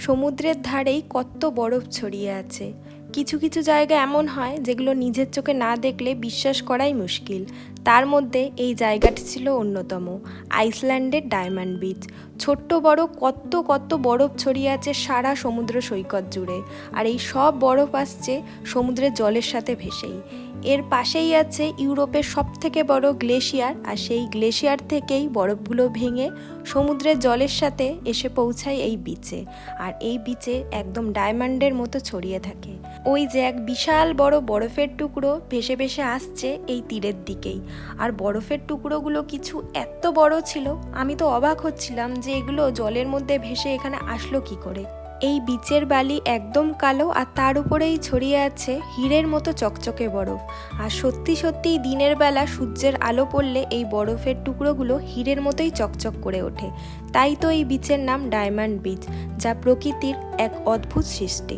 সমুদ্রের ধারেই কত বরফ ছড়িয়ে আছে। কিছু কিছু জায়গা এমন হয় যেগুলো নিজের চোখে না দেখলে বিশ্বাস করাই মুশকিল। তার মধ্যে এই জায়গাটি ছিল অন্যতম, আইসল্যান্ডের ডায়মন্ড বিচ। ছোট্ট বড় কত কত বরফ ছড়িয়ে আছে সারা সমুদ্র সৈকত জুড়ে, আর এই সব বরফ আসছে সমুদ্রের জলের সাথে ভেসেই। এর পাশেই আছে ইউরোপের সবথেকে বড় গ্লেশিয়ার, আর সেই গ্লেশিয়ার থেকেই বরফগুলো ভেঙে সমুদ্রের জলের সাথে এসে পৌঁছায় এই বিচে। আর এই বিচে একদম ডায়মন্ডের মতো ছড়িয়ে থাকে। ওই যে এক বিশাল বড় বরফের টুকরো ভেসে ভেসে আসছে এই তীরের দিকেই। আর বরফের টুকরোগুলো কিছু এত বড় ছিল, আমি তো অবাক হচ্ছিলাম যে এগুলো জলের মধ্যে ভেসে এখানে আসলো কি করে। এই বিচের বালি একদম কালো, আর তার উপরেই ছড়িয়ে আছে হীরের মতো চকচকে বরফ। আর সত্যি সত্যিই দিনের বেলা সূর্যের আলো পড়লে এই বরফের টুকরোগুলো হীরের মতোই চকচক করে ওঠে। তাই তো এই বিচের নাম ডায়মন্ড বিচ, যা প্রকৃতির এক অদ্ভুত সৃষ্টি।